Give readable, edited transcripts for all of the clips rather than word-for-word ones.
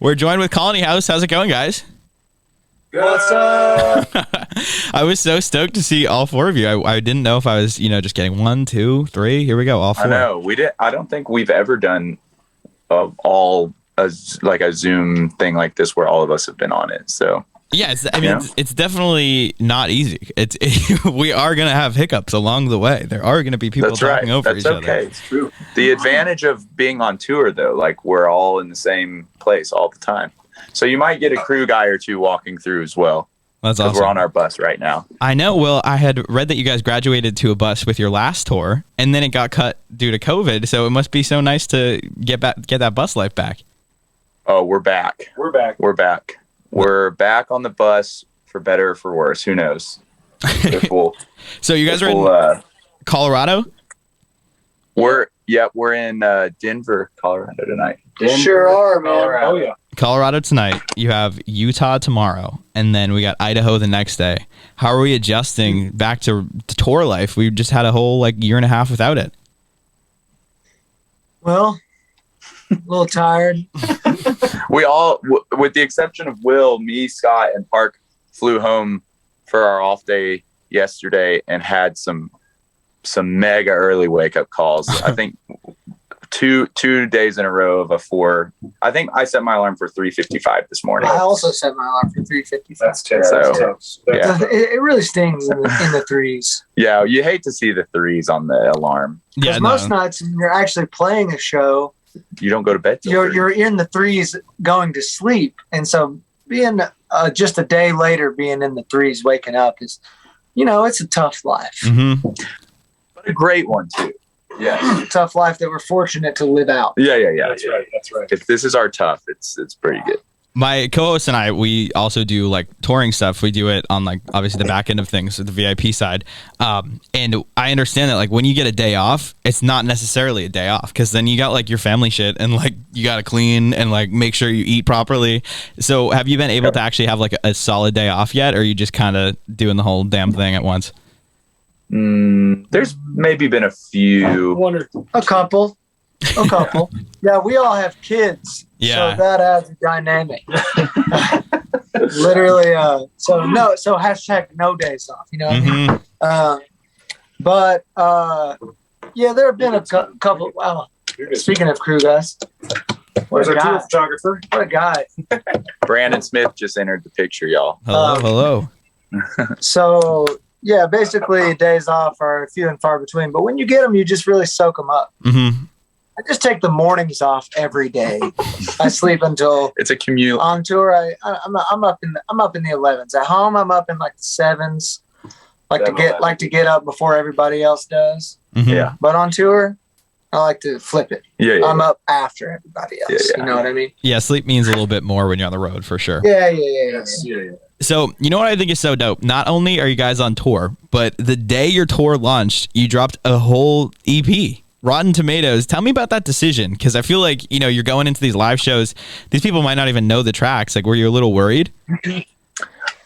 We're joined with Colony House. How's it going, guys? What's up? I was so stoked to see all four of you. I didn't know if I was, just getting 1, 2, 3. Here we go, all four. I know we did. I don't think we've ever done all like a Zoom thing like this where all of us have been on it. So yeah, it's definitely not easy. We are gonna have hiccups along the way. There are gonna be people talking over each other. It's true. The advantage of being on tour, though, like we're all in the same place all the time. So you might get a crew guy or two walking through as well. That's awesome. We're on our bus right now. I know. Well, I had read that you guys graduated to a bus with your last tour, and then it got cut due to COVID. So it must be so nice to get that bus life back. Oh, we're back. We're back on the bus, for better or for worse. Who knows? So you guys are in Colorado? We're in Denver, Colorado tonight. Sure are, man. Colorado. Oh yeah. Colorado tonight. You have Utah tomorrow, and then we got Idaho the next day. How are we adjusting back to tour life? We just had a whole year and a half without it. Well, a little tired. We all, with the exception of Will, me, Scott, and Park, flew home for our off day yesterday and had some mega early wake up calls. I think two days in a row of a 4. I think I set my alarm for 3:55 this morning. I also set my alarm for 3:55. That's terrible. Yeah. It really stings in the threes. Yeah, you hate to see the 3s on the alarm. Because most nights when you're actually playing a show, you don't go to bed till you're in the 3s going to sleep, and so being just a day later being in the 3s waking up is, it's a tough life. Mm-hmm. But a great one too. Yeah, tough life that we're fortunate to live out. Yeah. That's right. If this is our tough, it's pretty good. My co-host and I, we also do touring stuff. We do it on obviously the back end of things, the VIP side. And I understand that when you get a day off, it's not necessarily a day off, because then you got your family shit and you got to clean and make sure you eat properly. So have you been able to actually have a solid day off yet, or are you just kind of doing the whole damn thing at once? There's maybe been a few. A couple. Yeah, we all have kids. Yeah. So that adds a dynamic. Literally. So hashtag no days off. You know what I mean? But there have been a couple. Wow. Speaking of crew guys, Where's our tour photographer? What a guy. Brandon Smith just entered the picture, y'all. Hello. So. Yeah, basically days off are few and far between, but when you get them, you just really soak them up. Mm-hmm. I just take the mornings off every day. I sleep until it's a commute. On tour, I'm up in the 11s. At home, I'm up in the 7s. Like to get up before everybody else does. Mm-hmm. Yeah. But on tour, I like to flip it. Yeah. I'm up after everybody else. Yeah. You know what I mean? Yeah, sleep means a little bit more when you're on the road, for sure. Yeah. So, you know what I think is so dope? Not only are you guys on tour, but the day your tour launched, you dropped a whole EP, Rotten Tomatoes. Tell me about that decision, because I feel like, you're going into these live shows. These people might not even know the tracks. Were you a little worried?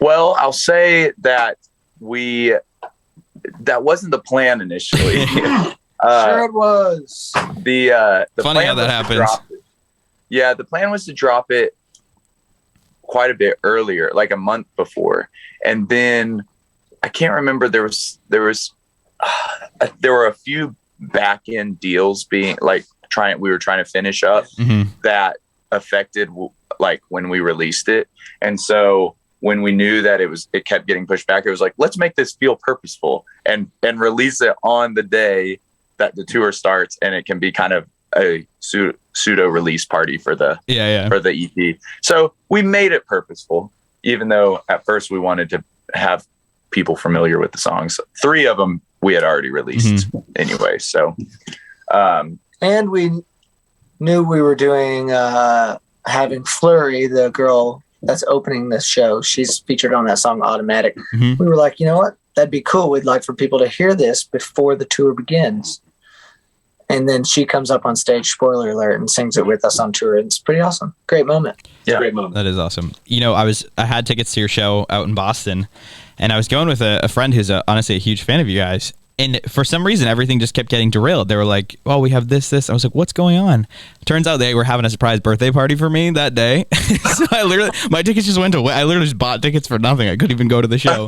Well, I'll say that that wasn't the plan initially. Sure it was. The Funny plan how that happens. The plan was to drop it quite a bit earlier, a month before, and then I can't remember. There were a few back end deals being we were trying to finish up that affected when we released it, and so when we knew that it kept getting pushed back, it was let's make this feel purposeful and release it on the day that the tour starts, and it can be kind of a pseudo release party for the for the EP. So we made it purposeful, even though at first we wanted to have people familiar with the songs. 3 of them we had already released anyway. So, and we knew we were doing having Flurry, the girl that's opening this show. She's featured on that song Automatic. We were like, you know what? That'd be cool. We'd like for people to hear this before the tour begins. And then she comes up on stage, spoiler alert, and sings it with us on tour. It's pretty awesome. Great moment. Yeah, great moment. That is awesome. I had tickets to your show out in Boston, and I was going with a friend who's honestly a huge fan of you guys. And for some reason, everything just kept getting derailed. They were like, "Oh, we have this." I was like, "What's going on?" Turns out they were having a surprise birthday party for me that day. So my tickets just went away. I literally just bought tickets for nothing. I couldn't even go to the show.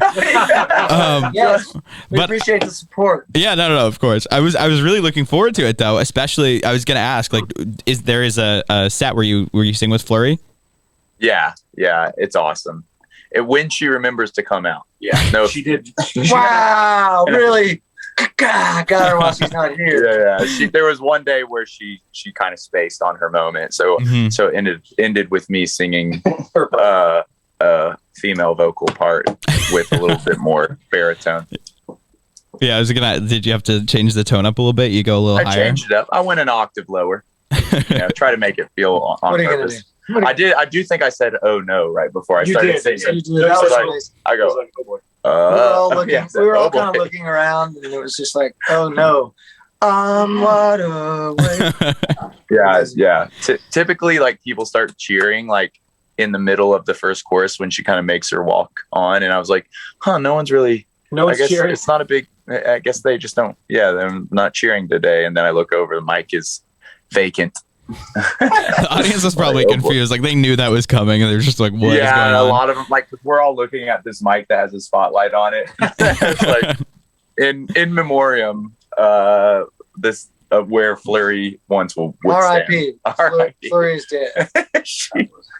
Yes, we appreciate the support. Yeah, no, of course. I was really looking forward to it though. Especially, I was gonna ask, like, is there a set where you sing with Flurry? Yeah, it's awesome. When she remembers to come out. Yeah, no, she did. Wow, really? Got her while she's not here. Yeah. There was one day where she kind of spaced on her moment, so it ended with me singing a female vocal part with a little bit more baritone. Yeah, I was gonna. Did you have to change the tone up a little bit? You go a little higher. I changed it up. I went an octave lower. Try to make it feel on purpose. I do think I said "oh no" right before I started singing. You did. That was nice. I go. Oh boy. We were all kind of looking around, and it was just like, "Oh no, what a way." Yeah. Typically, like people start cheering like in the middle of the first chorus when she kind of makes her walk on, and I was like, "Huh, no one's cheering. It's not a big. I guess they just don't. Yeah, they're not cheering today." And then I look over, the mic is vacant. The audience was probably confused. Like they knew that was coming, and they're just like, "What is going on?" Yeah, a lot of them, like, we're all looking at this mic that has a spotlight on it. It's like in memoriam, this where Flurry once would R.I.P. R.I.P. Flurry is dead.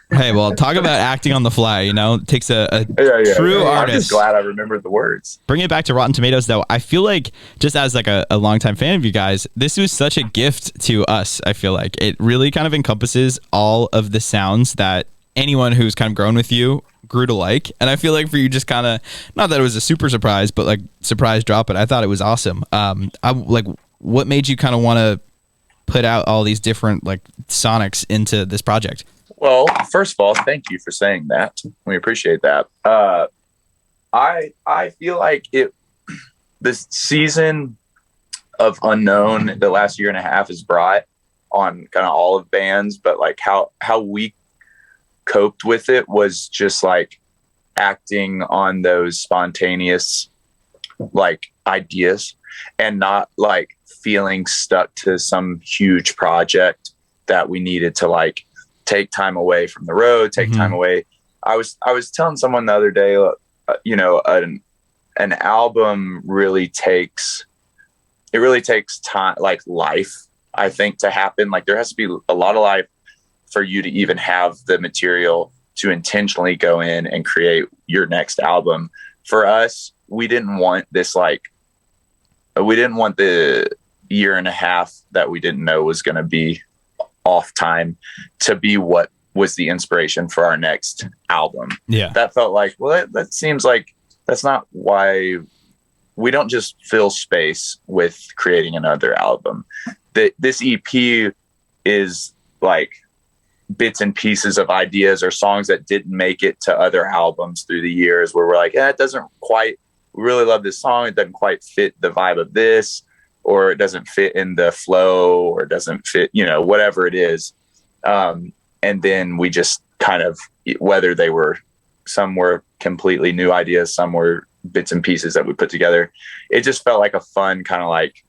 Hey, well, talk about acting on the fly. It takes a true artist. I'm just glad I remembered the words. Bring it back to Rotten Tomatoes, though. I feel like, just as like a longtime fan of you guys, this was such a gift to us. I feel like it really kind of encompasses all of the sounds that anyone who's kind of grown with you grew to like. And I feel like for you, just kind of, not that it was a super surprise, but like surprise drop it. I thought it was awesome. What made you kind of want to put out all these different like sonics into this project? Well, first of all, thank you for saying that. We appreciate that. I feel like this season of unknown, the last year and a half, has brought on kind of all of bands, but like how we coped with it was just like acting on those spontaneous like ideas and not like feeling stuck to some huge project that we needed to like take time away from the road, take time away. I was telling someone the other day, an album really takes time, like life, I think, to happen. Like there has to be a lot of life for you to even have the material to intentionally go in and create your next album. For us, we didn't want the year and a half that we didn't know was going to be off time to be what was the inspiration for our next album. Yeah, that felt like, well, that seems like that's not why we don't just fill space with creating another album. This EP is like bits and pieces of ideas or songs that didn't make it to other albums through the years, where we're like, it doesn't quite, we really love this song, it doesn't quite fit the vibe of this, or it doesn't fit in the flow, or it doesn't fit, whatever it is. And then we just kind of, whether some were completely new ideas, some were bits and pieces that we put together. It just felt like a fun kind of like,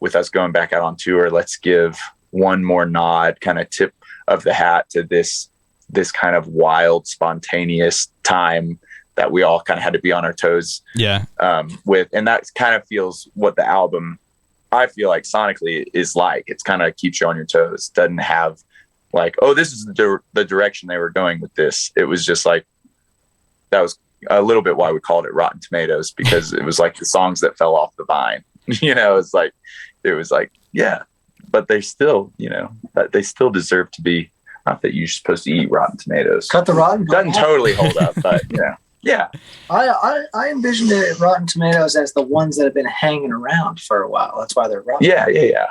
with us going back out on tour, let's give one more nod, kind of tip of the hat to this kind of wild, spontaneous time that we all kind of had to be on our toes. Yeah. With, and that kind of feels what the album, I feel like sonically is like. It's kind of keeps you on your toes. Doesn't have like, oh, this is the direction they were going with this. It was just like, that was a little bit why we called it Rotten Tomatoes, because it was like the songs that fell off the vine. It was like, yeah, but they still, they still deserve to be. Not that you're supposed to eat Rotten Tomatoes. Cut the rotten. Doesn't totally hold up, but yeah. I envisioned it, Rotten Tomatoes, as the ones that have been hanging around for a while. That's why they're rotten. Yeah.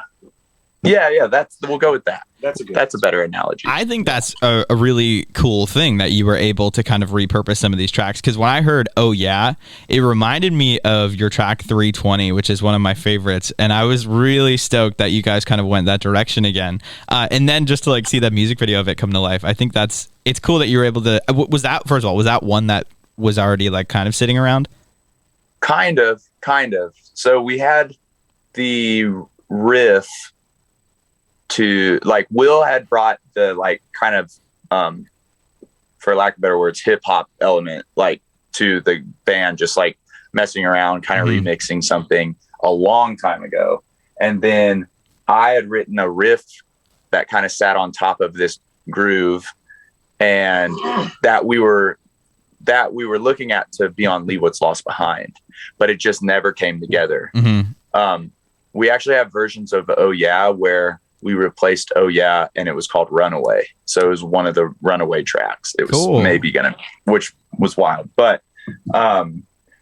We'll go with that. That's a better analogy. I think that's a really cool thing that you were able to kind of repurpose some of these tracks. Because when I heard "Oh Yeah," it reminded me of your track 320, which is one of my favorites, and I was really stoked that you guys kind of went that direction again. And then just to like see that music video of it come to life, I think it's cool that you were able to. Was that, first of all, was that one that was already like kind of sitting around? Kind of. kind of. So we had the riff to like Will had brought the like kind of for lack of better words, hip hop element like to the band, just like messing around, kind of remixing something a long time ago. And then I had written a riff that kind of sat on top of this groove, and that we were looking at to be on Leave What's Lost Behind, but it just never came together. We actually have versions of Oh Yeah where we replaced Oh Yeah and it was called Runaway. So it was one of the Runaway tracks. It was which was wild. But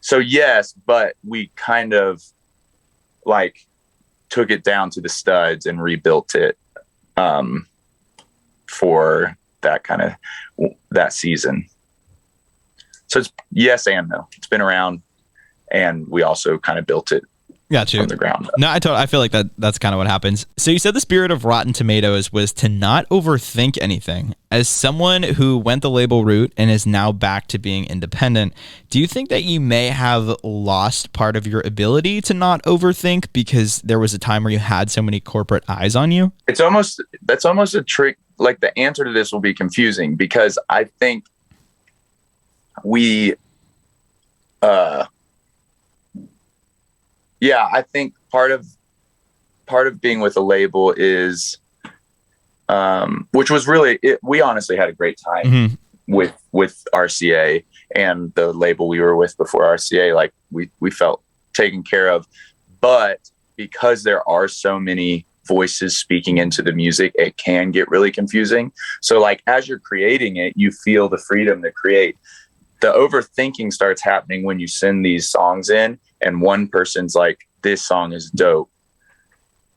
so yes, but we kind of like took it down to the studs and rebuilt it for that kind of that season. So it's yes and no. It's been around, and we also kind of built it from the ground up. No, I feel like that's kind of what happens. So you said the spirit of Rotten Tomatoes was to not overthink anything. As someone who went the label route and is now back to being independent, do you think that you may have lost part of your ability to not overthink because there was a time where you had so many corporate eyes on you? That's almost a trick. Like the answer to this will be confusing because I think I think part of being with a label is, which was really, we honestly had a great time with RCA and the label we were with before RCA. Like we felt taken care of, but because there are so many voices speaking into the music, it can get really confusing. So like, as you're creating it, you feel the freedom to create. The overthinking starts happening when you send these songs in and one person's like, this song is dope.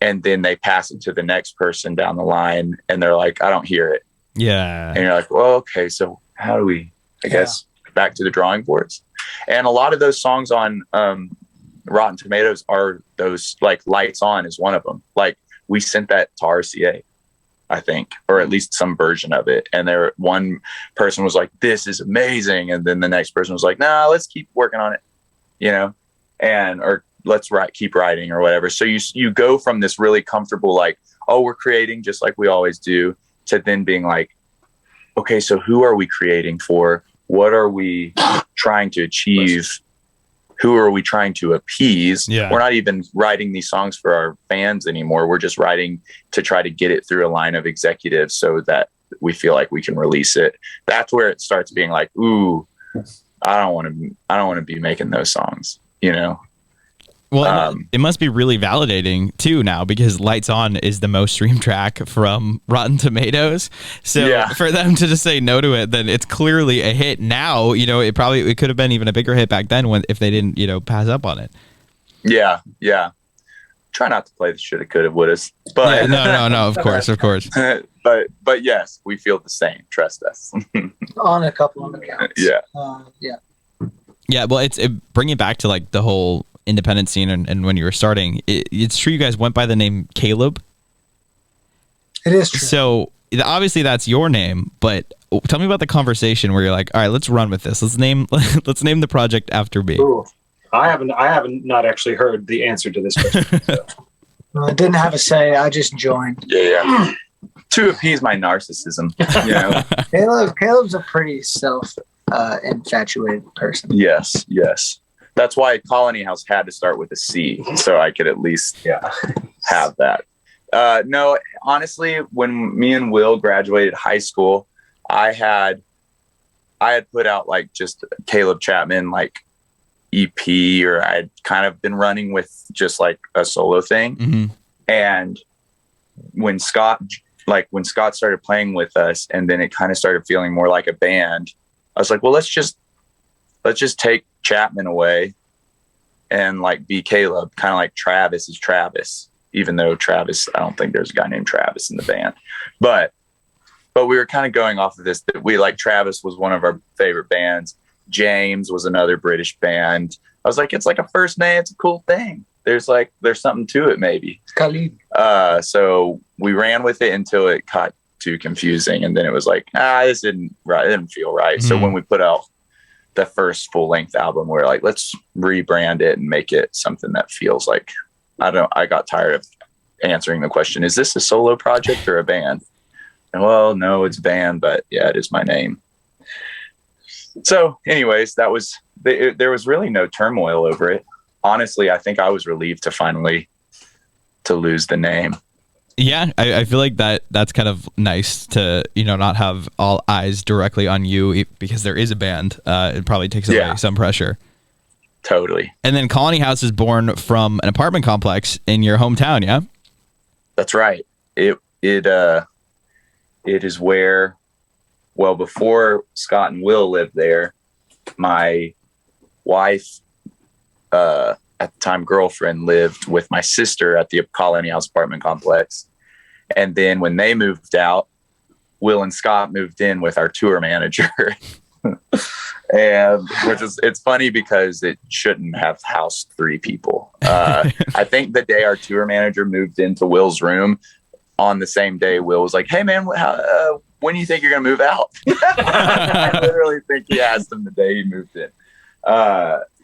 And then they pass it to the next person down the line and they're like, I don't hear it. Yeah. And you're like, well, okay, so how do we, I guess, back to the drawing boards? And a lot of those songs on Rotten Tomatoes are those, like Lights On is one of them. Like we sent that to RCA, I think, or at least some version of it. And one person was like, this is amazing. And then the next person was like, nah, let's keep working on it, or let's keep writing or whatever. So you go from this really comfortable, like, oh, we're creating just like we always do, to then being like, okay, so who are we creating for? What are we trying to achieve? Who are we trying to appease? Yeah. We're not even writing these songs for our fans anymore. We're just writing to try to get it through a line of executives so that we feel like we can release it. That's where it starts being like, ooh, I don't want to be making those songs, Well, it must be really validating too now because Lights On is the most streamed track from Rotten Tomatoes. So for them to just say no to it, then it's clearly a hit now. It could have been even a bigger hit back then if they didn't, pass up on it. Yeah. Try not to play the shoulda, coulda, wouldas. But no, of course. but yes, we feel the same. Trust us. On a couple of accounts. Yeah. Well, it's bringing it back to like the whole independent scene and when you were starting, it's true you guys went by the name Caleb. It is true. So obviously that's your name, but tell me about the conversation where you're like, all right, let's run with this. Let's name the project after me. Ooh, I haven't not actually heard the answer to this question. So. I didn't have a say. I just joined. Yeah. To appease my narcissism, Caleb's a pretty infatuated person. Yes. That's why Colony House had to start with a C, so I could at least have that. No, honestly, when me and Will graduated high school, I had put out like just Caleb Chapman like EP, or I'd kind of been running with just like a solo thing. And when Scott started playing with us, and then it kind of started feeling more like a band, I was like, well, let's just take Chapman away and like be Caleb, kind of like Travis is Travis, even though Travis, I don't think there's a guy named Travis in the band, but we were kind of going off of this, that we like Travis was one of our favorite bands. James was another British band. I was like, it's like a first name. It's a cool thing. There's something to it. Maybe. Khalid. So we ran with it until it got too confusing. And then it was like, this didn't right. It didn't feel right. So when we put out the first full length album, we're like, let's rebrand it and make it something that feels like, I got tired of answering the question, is this a solo project or a band? And well, no, it's a band, but yeah, it is my name. So anyways, there was really no turmoil over it. Honestly, I think I was relieved to lose the name. Yeah, I feel like that's kind of nice to, not have all eyes directly on you because there is a band. It probably takes away some pressure. Totally. And then Colony House is born from an apartment complex in your hometown, yeah? That's right. It is where, well, before Scott and Will lived there, my wife, at the time girlfriend, lived with my sister at the Colony House apartment complex. And then when they moved out, Will and Scott moved in with our tour manager. And it's funny because it shouldn't have housed 3 people. I think the day our tour manager moved into Will's room, on the same day, Will was like, "Hey man, when do you think you're going to move out?" I literally think he asked him the day he moved in.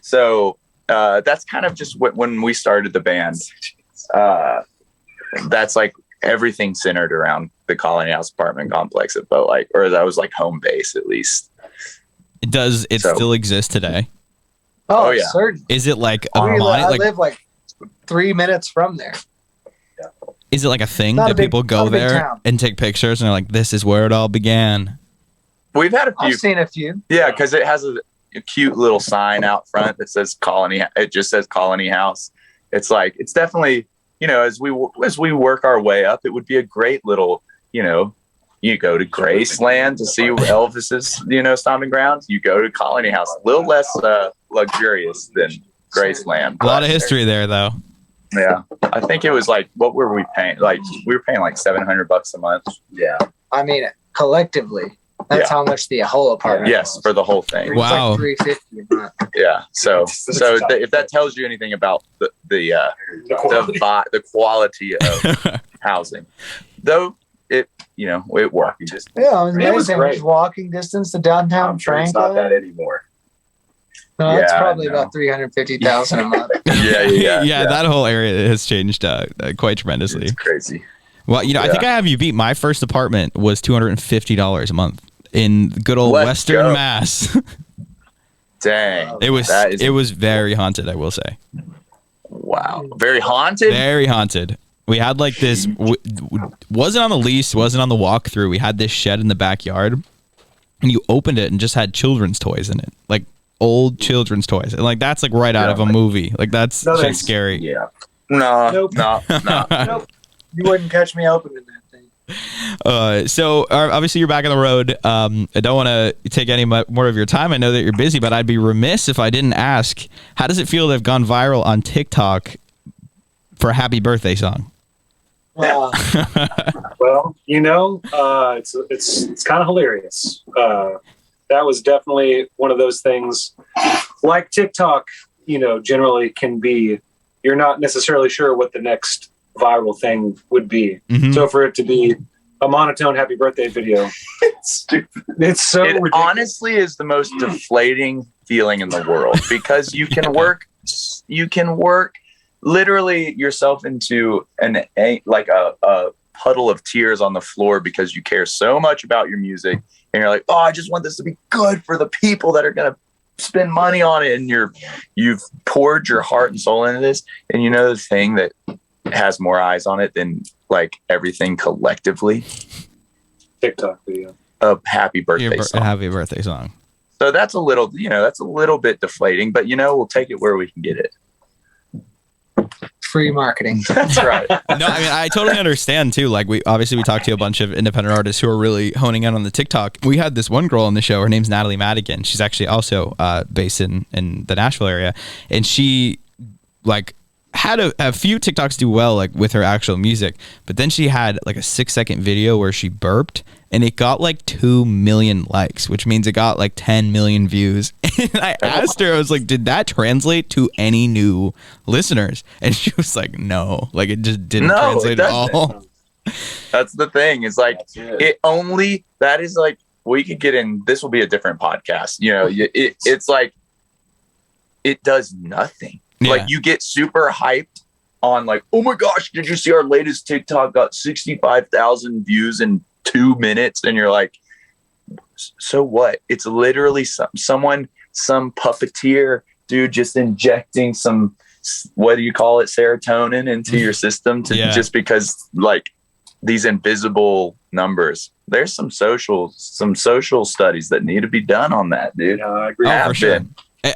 So that's kind of just when we started the band. That's like everything centered around the Colony House apartment complex. It felt like, or that was like home base at least. It still exist today? Oh yeah. Certain. Is it like a I live like 3 minutes from there. Is it like a thing that people go there and take pictures and they're like, this is where it all began? We've had a few. I've seen a few. Yeah, because it has a cute little sign out front that says Colony. It just says Colony House. It's like, it's definitely, as we work our way up, it would be a great little, you go to Graceland to see Elvis's, stomping grounds. You go to Colony House, a little less luxurious than Graceland. A lot of history there, though. Yeah, I think it was like, what were we paying? Like we were paying like $700 a month. Yeah, I mean, collectively, that's how much the whole apartment. Yes, was. For the whole thing. Wow, like $350 a month. Yeah, so if that tells you anything about the quality of housing, though. It worked. It was amazing. It was walking distance to downtown Franklin. It's not that anymore. No, it's probably about $350,000 a month. Yeah. That whole area has changed quite tremendously. It's crazy. Well, I think I have you beat. My first apartment was $250 a month in good old Western Mass. Dang, it was very haunted, I will say. Wow, very haunted. Very haunted. We had like this, wasn't on the lease, wasn't on the walkthrough. We had this shed in the backyard, and you opened it and just had children's toys in it, like old children's toys, and like that's like right out of a movie. Like that's scary. Yeah. No. Nope. You wouldn't catch me opening that thing. So obviously you're back on the road. I don't want to take any more of your time. I know that you're busy, but I'd be remiss if I didn't ask, how does it feel to have gone viral on TikTok for a happy birthday song? Well, it's kind of hilarious. That was definitely one of those things, like TikTok, generally can be, you're not necessarily sure what the next viral thing would be. Mm-hmm. So for it to be a monotone happy birthday video, it's stupid. It's so ridiculous. Honestly is the most deflating feeling in the world, because you can work literally yourself into a puddle of tears on the floor because you care so much about your music, and you're like, oh, I just want this to be good for the people that are going to spend money on it, and you've poured your heart and soul into this, and the thing that has more eyes on it than like everything collectively, TikTok video, a happy birthday song. A happy birthday song. So that's a little bit deflating, but we'll take it where we can get it. Free marketing. That's right. No, I mean, I totally understand too. Like we talked to a bunch of independent artists who are really honing in on the TikTok. We had this one girl on the show. Her name's Natalie Madigan. She's actually also based in the Nashville area, and she had a few TikToks do well with her actual music, but then she had like a 6-second video where she burped, and it got 2 million likes, which means it got 10 million views. And I asked her, I was like, did that translate to any new listeners? And she was like, no, it just didn't translate at all. That's the thing. It's that is we could get in. This will be a different podcast. You know, it's like it does nothing. Yeah. Like you get super hyped on like, oh my gosh, did you see our latest TikTok got 65,000 views in 2 minutes? And you're like, so what? It's literally some puppeteer dude just injecting some, what do you call it, serotonin into your system to just because like these invisible numbers. There's some social studies that need to be done on that, dude. Yeah, I agree. Oh, for sure.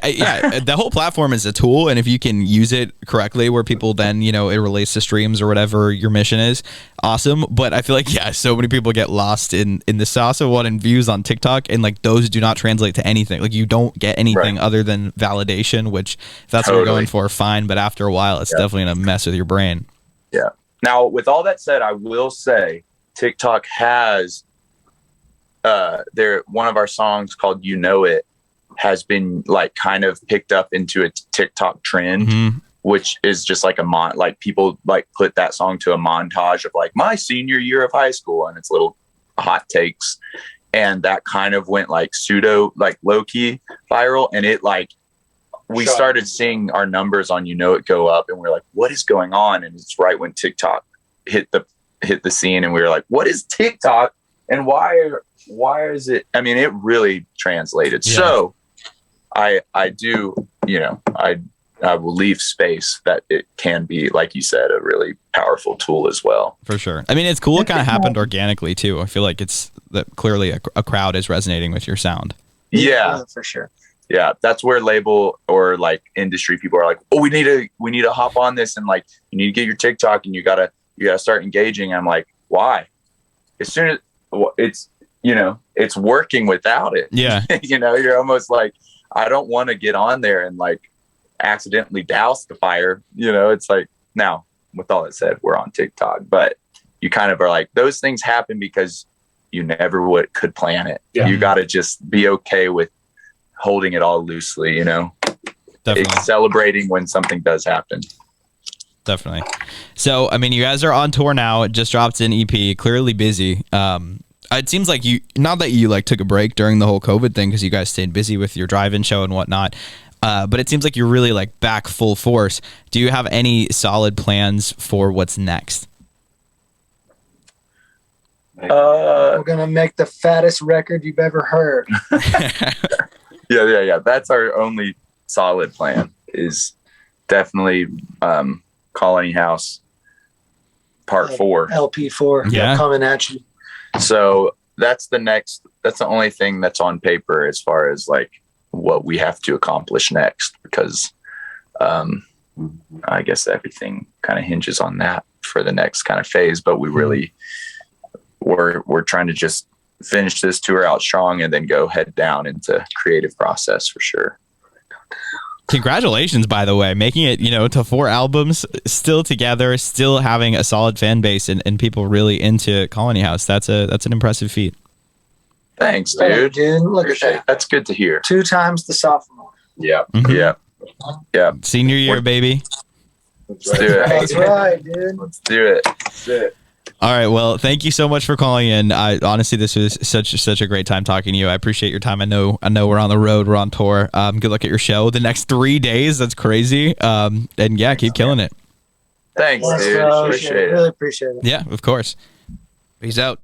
Yeah, the whole platform is a tool, and if you can use it correctly where people then, you know, it relates to streams or whatever your mission is, awesome. But I feel like, so many people get lost in the sauce of what in views on TikTok, and like those do not translate to anything. Like you don't get anything other than validation, which if that's what you're going for, fine. But after a while, it's definitely going to mess with your brain. Yeah. Now, with all that said, I will say TikTok has one of our songs called "You Know It" has been like kind of picked up into a TikTok trend, which is just like like people like put that song to a montage of like my senior year of high school and it's little hot takes. And that kind of went like like low key viral. And it like, we started seeing our numbers on You Know It go up and we're like, what is going on? And it's right when TikTok hit the scene and we were like, what is TikTok and why is it? I mean, it really translated. Yeah. So I do, you know, I will leave space that it can be, like you said, a really powerful tool as well. For sure. I mean, it's cool. It kind of happened organically too. I feel like it's that clearly a crowd is resonating with your sound. Yeah, for sure. Yeah. That's where label or like industry people are like, oh, we need to hop on this. And like, you need to get your TikTok and you gotta start engaging. I'm like, why? As soon as it's, you know, it's working without it. Yeah. You know, you're almost like, I don't want to get on there and like accidentally douse the fire. You know, it's like, now with all that said, we're on TikTok, but you kind of are like, those things happen because you never could plan it. Yeah. You got to just be okay with holding it all loosely, you know, celebrating when something does happen. Definitely. So, I mean, you guys are on tour now. It just dropped an EP, clearly busy. It seems like not that you like took a break during the whole COVID thing because you guys stayed busy with your drive-in show and whatnot, but it seems like you're really like back full force. Do you have any solid plans for what's next? We're gonna make the fattest record you've ever heard. Yeah. That's our only solid plan. Is definitely Colony House Part 4, LP4. Yeah, coming at you. So that's the only thing that's on paper as far as like what we have to accomplish next, because I guess everything kind of hinges on that for the next kind of phase. But we really we're trying to just finish this tour out strong and then go head down into creative process for sure. Congratulations, by the way, making it, you know, to 4 albums, still together, still having a solid fan base and people really into Colony House. That's an impressive feat. Thanks, dude. Hey, dude, look at that. That's good to hear. 2 times the sophomore. Yeah. Yeah. Senior year, baby. Let's do it. That's right, dude. Let's do it. That's it. All right. Well, thank you so much for calling in. Honestly, this was such a great time talking to you. I appreciate your time. I know we're on the road. We're on tour. Good luck at your show the next 3 days. That's crazy. And yeah, keep killing it. Thanks, dude. Appreciate it. Really appreciate it. Yeah, of course. Peace out.